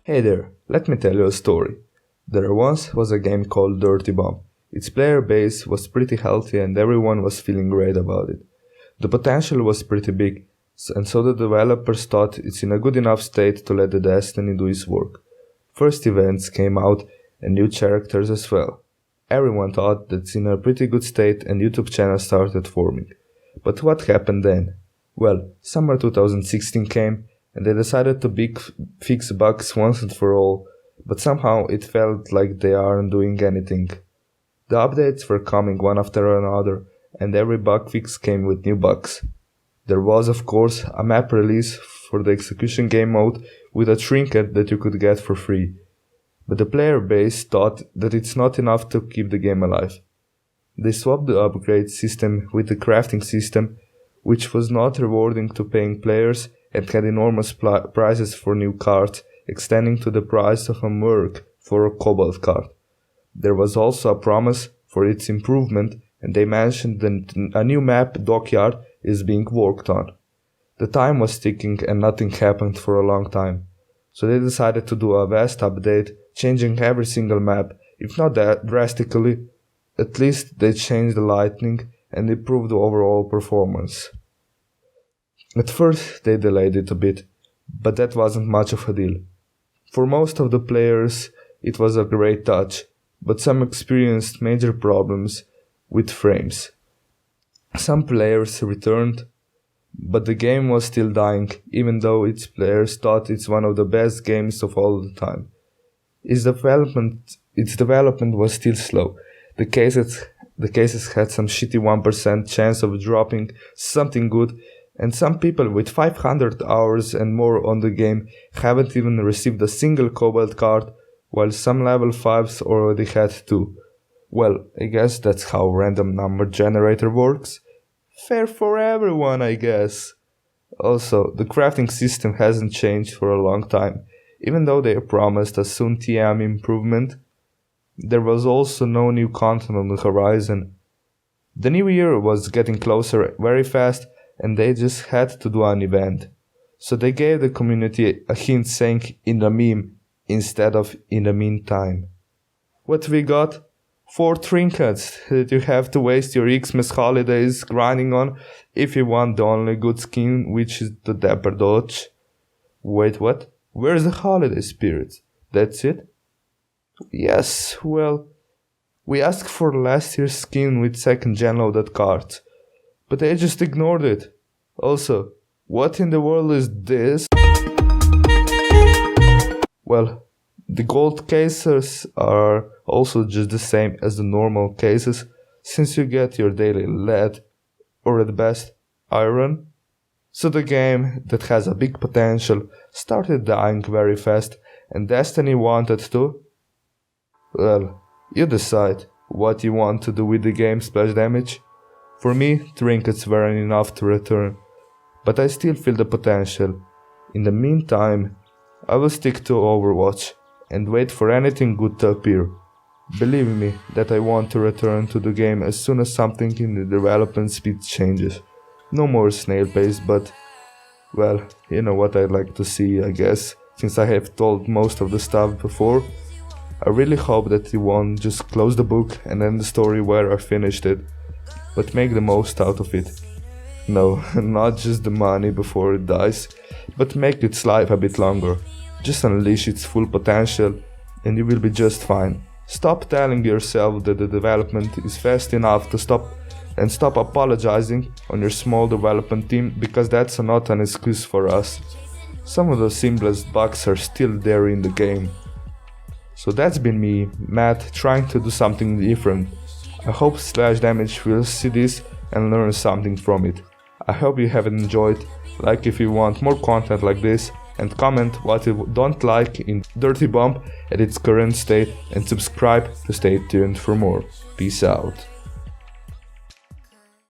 Hey there, let me tell you a story. There once was a game called Dirty Bomb. Its player base was pretty healthy and everyone was feeling great about it. The potential was pretty big, and so the developers thought it's in a good enough state to let the Destiny do its work. First events came out and new characters as well. Everyone thought that's in a pretty good state and YouTube channels started forming. But what happened then? Well, summer 2016 came and they decided to fix bugs once and for all, but somehow it felt like they aren't doing anything. The updates were coming one after another, and every bug fix came with new bugs. There was, of course, a map release for the execution game mode with a trinket that you could get for free. But the player base thought that it's not enough to keep the game alive. They swapped the upgrade system with the crafting system, which was not rewarding to paying players and had enormous prices for new cards, extending to the price of a merc for a cobalt card. There was also a promise for its improvement, and they mentioned that a new map, Dockyard, is being worked on. The time was ticking and nothing happened for a long time. So they decided to do a vast update, changing every single map, if not that drastically, at least they changed the lighting and improved the overall performance. At first they delayed it a bit, but that wasn't much of a deal. For most of the players it was a great touch, but some experienced major problems with frames. Some players returned, but the game was still dying, even though its players thought it's one of the best games of all the time. Its development was still slow. The cases had some shitty 1% chance of dropping something good, and some people with 500 hours and more on the game haven't even received a single cobalt card, while some level 5s already had 2. Well, I guess that's how random number generator works. Fair for everyone, I guess. Also, the crafting system hasn't changed for a long time, even though they promised a soon TM improvement. There was also no new content on the horizon. The new year was getting closer very fast, and they just had to do an event. So they gave the community a hint saying "in the meme" instead of "in the meantime." What we got? 4 trinkets that you have to waste your Xmas holidays grinding on if you want the only good skin, which is the Dapper Dodge. Wait, what? Where's the holiday spirit? That's it? Yes, well, we asked for last year's skin with 2nd gen loaded cards, but they just ignored it. Also, what in the world is this? Well, the gold cases are also just the same as the normal cases, since you get your daily lead, or at best, iron. So the game, that has a big potential, started dying very fast, and Destiny wanted to... Well, you decide what you want to do with the game splash damage. For me, trinkets weren't enough to return, but I still feel the potential. In the meantime, I will stick to Overwatch and wait for anything good to appear. Believe me that I want to return to the game as soon as something in the development speed changes. No more snail pace, but... well, you know what I'd like to see, I guess, since I have told most of the stuff before. I really hope that you won't just close the book and end the story where I finished it, but make the most out of it. No, not just the money before it dies, but make its life a bit longer. Just unleash its full potential and you will be just fine. Stop telling yourself that the development is fast enough to stop apologizing on your small development team, because that's not an excuse for us. Some of the simplest bugs are still there in the game. So that's been me, Matt, trying to do something different. I hope Slash Damage will see this and learn something from it. I hope you have enjoyed, like if you want more content like this, and comment what you don't like in Dirty Bomb at its current state, and subscribe to stay tuned for more. Peace out.